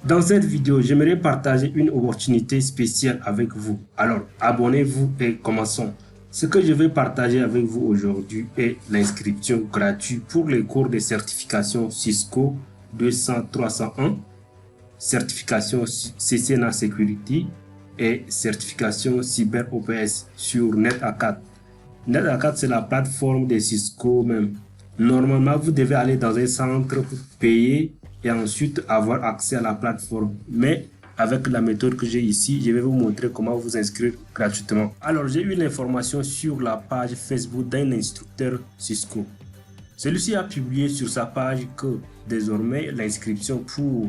Dans cette vidéo, j'aimerais partager une opportunité spéciale avec vous. Alors, abonnez-vous et commençons. Ce que je vais partager avec vous aujourd'hui est l'inscription gratuite pour les cours de certification Cisco 200-301, certification CCNA Security et certification Cyber OPS sur NetAcad. NetAcad, c'est la plateforme de Cisco même. Normalement, vous devez aller dans un centre pour payer et ensuite avoir accès à la plateforme. Mais avec la méthode que j'ai ici, je vais vous montrer comment vous inscrire gratuitement. Alors, j'ai eu l'information sur la page Facebook d'un instructeur Cisco. Celui-ci a publié sur sa page que désormais l'inscription pour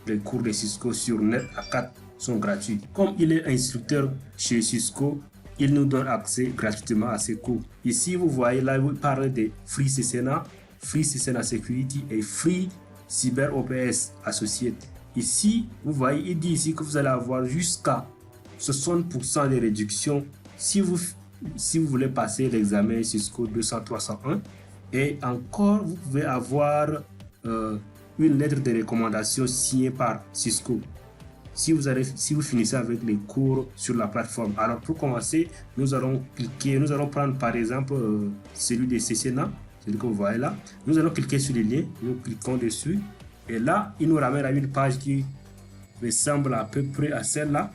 les cours de Cisco sur NetAcad sont gratuits. Comme il est instructeur chez Cisco, il nous donne accès gratuitement à ces cours. Ici, vous voyez, là, il parle de Free CCNA, Free CCNA Security et Free Cyber OPS Associate. Ici, vous voyez, il dit ici que vous allez avoir jusqu'à 60% de réduction si vous voulez passer l'examen Cisco 200-301. Et encore, vous pouvez avoir une lettre de recommandation signée par Cisco si vous finissez avec les cours sur la plateforme. Alors pour commencer, nous allons prendre par exemple celui de CCNA, celui que vous voyez là. Nous allons cliquer sur le lien, nous cliquons dessus et là il nous ramène à une page qui ressemble à peu près à celle-là.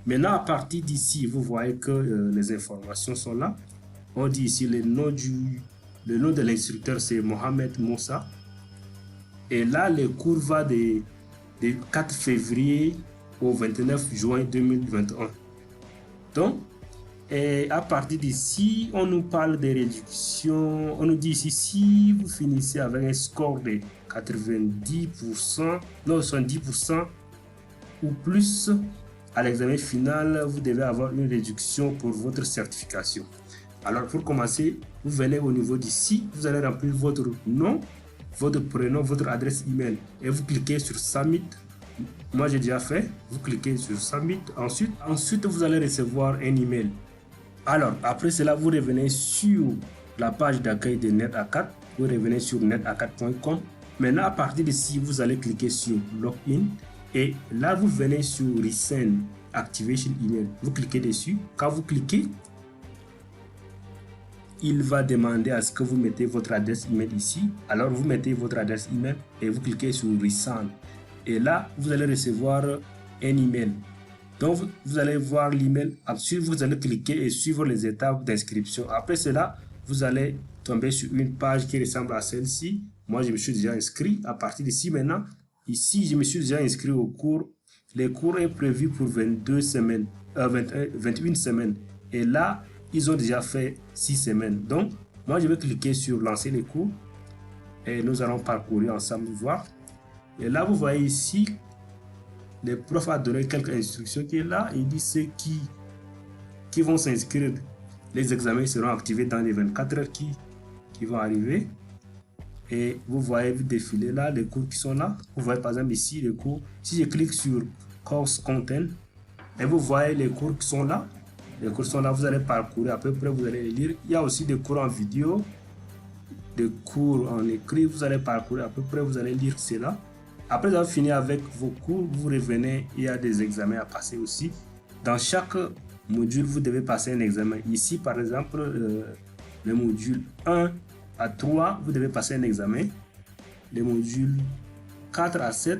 Maintenant, à partir d'ici, vous voyez que les informations sont là. On dit ici le nom de l'instructeur, c'est Mohamed Moussa. Et là, le cours va du 4 février au 29 juin 2021. Donc, et à partir d'ici, on nous parle de réduction. On nous dit ici, si vous finissez avec un score de 90%, non, 70% ou plus à l'examen final, vous devez avoir une réduction pour votre certification. Alors, pour commencer, vous venez au niveau d'ici, vous allez remplir votre nom, votre prénom, votre adresse email et vous cliquez sur Submit. Moi, j'ai déjà fait. Vous cliquez sur Submit. Ensuite, vous allez recevoir un email. Alors, après cela, vous revenez sur la page d'accueil de NetAcad. Vous revenez sur netacad.com. Maintenant, à partir d'ici, vous allez cliquer sur Login. Et là, vous venez sur Resend Activation Email. Vous cliquez dessus. Quand vous cliquez, il va demander à ce que vous mettez votre adresse email ici. Alors, vous mettez votre adresse email et vous cliquez sur Resend. Et là, vous allez recevoir un email. Donc, vous allez voir l'email. Ensuite, vous allez cliquer et suivre les étapes d'inscription. Après cela, vous allez tomber sur une page qui ressemble à celle-ci. Moi, je me suis déjà inscrit. À partir d'ici, maintenant, ici, je me suis déjà inscrit au cours. Les cours est prévu pour 21 semaines. Et là, ils ont déjà fait 6 semaines. Donc, moi, je vais cliquer sur lancer les cours. Et nous allons parcourir ensemble, voir. Et là, vous voyez ici, le prof a donné quelques instructions qui est là. Il dit ceux qui vont s'inscrire. Les examens seront activés dans les 24 heures qui vont arriver. Et vous voyez défiler là les cours qui sont là. Vous voyez par exemple ici les cours. Si je clique sur Course Content, et vous voyez les cours qui sont là. Les cours sont là, vous allez parcourir à peu près, vous allez les lire. Il y a aussi des cours en vidéo, des cours en écrit. Vous allez parcourir à peu près, vous allez lire cela. Après avoir fini avec vos cours, vous revenez, il y a des examens à passer aussi. Dans chaque module, vous devez passer un examen. Ici, par exemple, le module 1 à 3, vous devez passer un examen. Les modules 4 à 7,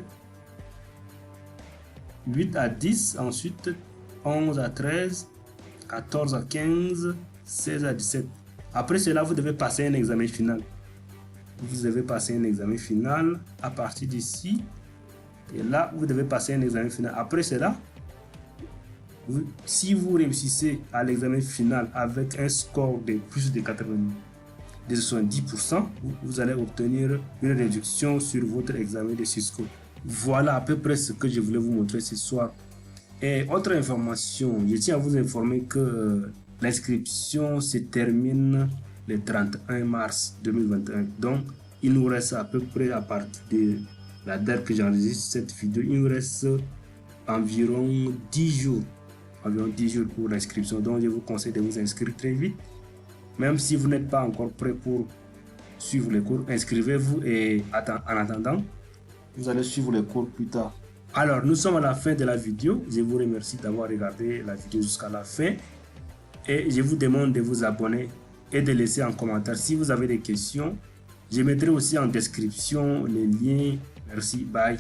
8 à 10, ensuite 11 à 13, 14 à 15, 16 à 17. Après cela, vous devez passer un examen final. Vous devez passer un examen final à partir d'ici. Et là, vous devez passer un examen final. Après cela, si vous réussissez à l'examen final avec un score de plus de 70%, vous allez obtenir une réduction sur votre examen de Cisco. Voilà à peu près ce que je voulais vous montrer ce soir. Et autre information, je tiens à vous informer que l'inscription se termine le 31 mars 2021. Donc, il nous reste à peu près à partir de la date que j'enregistre cette vidéo, il nous reste environ 10 jours. Environ 10 jours pour l'inscription. Donc, je vous conseille de vous inscrire très vite. Même si vous n'êtes pas encore prêt pour suivre les cours, inscrivez-vous et en attendant, vous allez suivre les cours plus tard. Alors, nous sommes à la fin de la vidéo. Je vous remercie d'avoir regardé la vidéo jusqu'à la fin. Et je vous demande de vous abonner et de laisser un commentaire si vous avez des questions. Je mettrai aussi en description les liens. Merci, bye.